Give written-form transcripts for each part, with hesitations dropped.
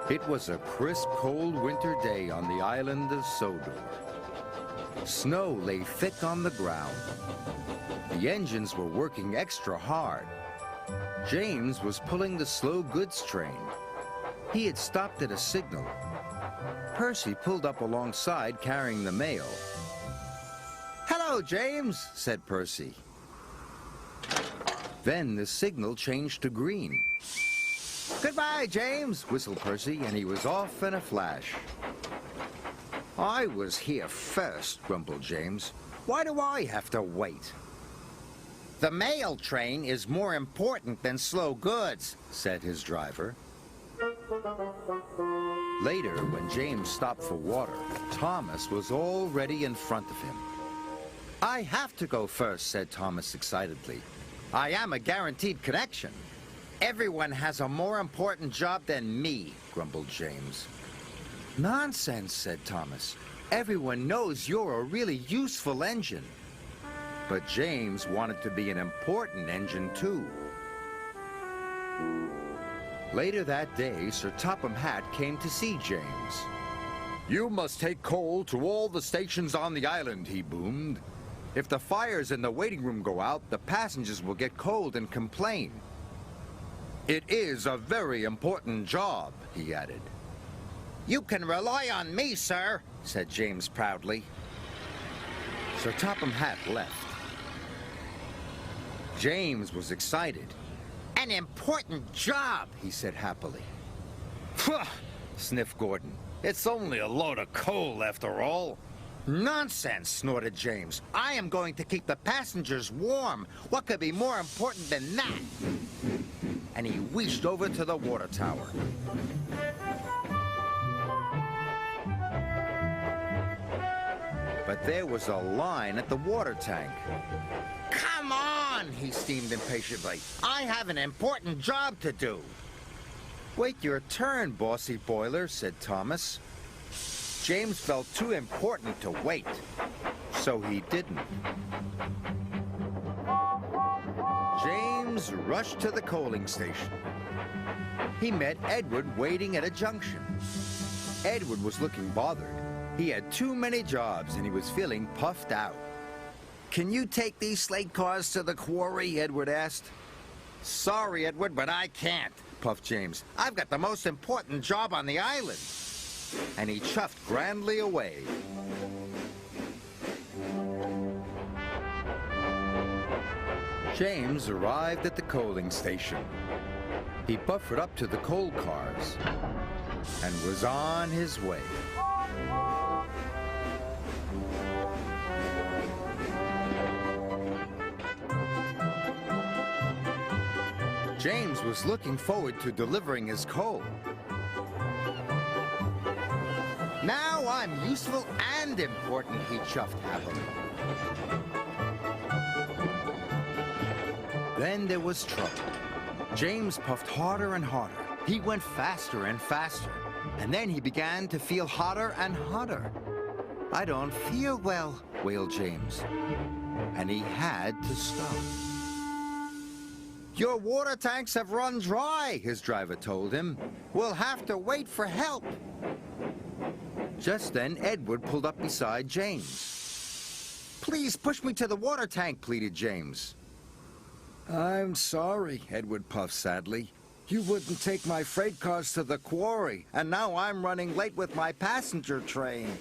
It was a crisp, cold winter day on the island of Sodor. Snow lay thick on the ground. The engines were working extra hard. James was pulling the slow goods train. He had stopped at a signal. Percy pulled up alongside carrying the mail. "Hello, James," said Percy. Then the signal changed to green. "Goodbye, James," whistled Percy, and he was off in a flash. "I was here first," grumbled James. "Why do I have to wait?" "The mail train is more important than slow goods," said his driver. Later, when James stopped for water, Thomas was already in front of him. "I have to go first," said Thomas excitedly. "I am a guaranteed connection." "Everyone has a more important job than me," grumbled James. "Nonsense," said Thomas. "Everyone knows you're a really useful engine." But James wanted to be an important engine, too. Later that day, Sir Topham Hatt came to see James. "You must take coal to all the stations on the island," he boomed. "If the fires in the waiting room go out, the passengers will get cold and complain." "It is a very important job," he added. "You can rely on me, sir," said James proudly. Sir Topham Hatt left. James was excited. "An important job," he said happily. "Phew," sniffed Gordon. "It's only a load of coal after all." "Nonsense," snorted James. "I am going to keep the passengers warm. What could be more important than that?" And he wheezed over to the water tower. But there was a line at the water tank. "Come on," he steamed impatiently. "I have an important job to do." "Wait your turn, bossy boiler," said Thomas. James felt too important to wait, so he didn't. James rushed to the coaling station. He met Edward waiting at a junction. Edward was looking bothered. He had too many jobs and he was feeling puffed out. "Can you take these slate cars to the quarry?" Edward asked. "Sorry, Edward, but I can't," puffed James. "I've got the most important job on the island." And he chuffed grandly away. James arrived at the coaling station. He buffered up to the coal cars and was on his way. James was looking forward to delivering his coal. "Now I'm useful and important," he chuffed happily. Then there was trouble. James puffed harder and harder. He went faster and faster. And then he began to feel hotter and hotter. "I don't feel well," wailed James. And he had to stop. "Your water tanks have run dry," his driver told him. "We'll have to wait for help." Just then, Edward pulled up beside James. "Please push me to the water tank," pleaded James. "I'm sorry," Edward puffed sadly. "You wouldn't take my freight cars to the quarry, and now I'm running late with my passenger train."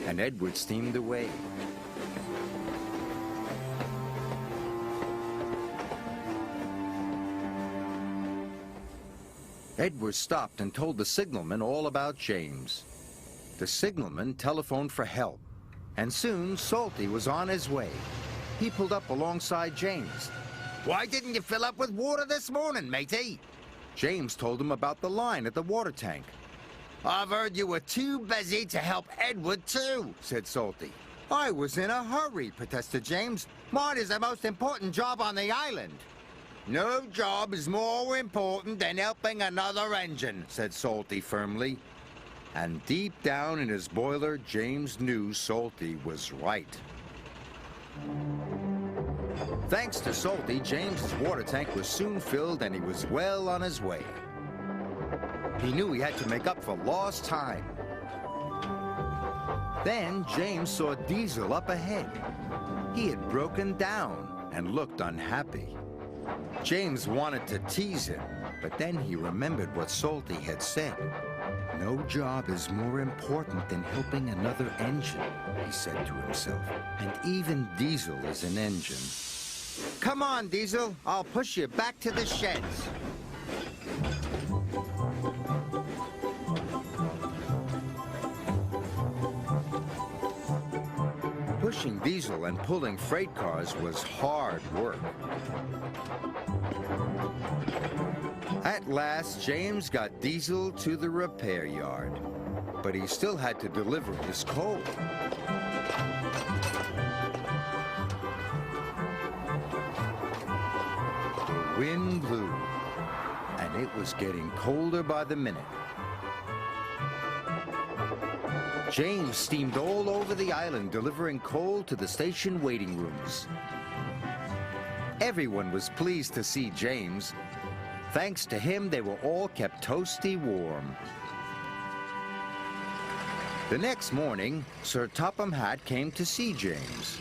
And Edward steamed away. Edward stopped and told the signalman all about James. The signalman telephoned for help, and soon Salty was on his way. He pulled up alongside James. "Why didn't you fill up with water this morning, matey?" James told him about the line at the water tank. "I've heard you were too busy to help Edward too," said Salty. "I was in a hurry," protested James. "Mine is the most important job on the island." "No job is more important than helping another engine," said Salty firmly. And deep down in his boiler, James knew Salty was right. Thanks to Salty, James's water tank was soon filled and he was well on his way. He knew he had to make up for lost time. Then James saw Diesel up ahead. He had broken down and looked unhappy. James wanted to tease him, but then he remembered what Salty had said. "No job is more important than helping another engine," he said to himself. "And even Diesel is an engine." "Come on, Diesel. I'll push you back to the sheds." Pushing Diesel and pulling freight cars was hard work. At last, James got Diesel to the repair yard, but he still had to deliver his coal. The wind blew, and it was getting colder by the minute. James steamed all over the island delivering coal to the station waiting rooms. Everyone was pleased to see James. Thanks to him, they were all kept toasty warm. The next morning, Sir Topham Hatt came to see James.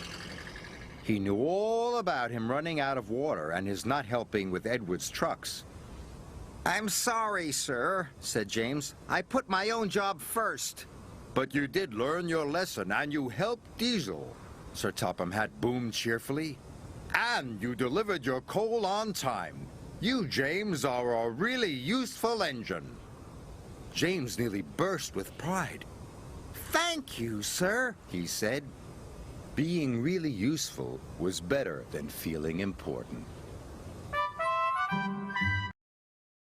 He knew all about him running out of water and his not helping with Edward's trucks. "I'm sorry, sir," said James. "I put my own job first." "But you did learn your lesson, and you helped Diesel," Sir Topham Hatt boomed cheerfully. "And you delivered your coal on time. You, James, are a really useful engine." James nearly burst with pride. "Thank you, sir," he said. Being really useful was better than feeling important.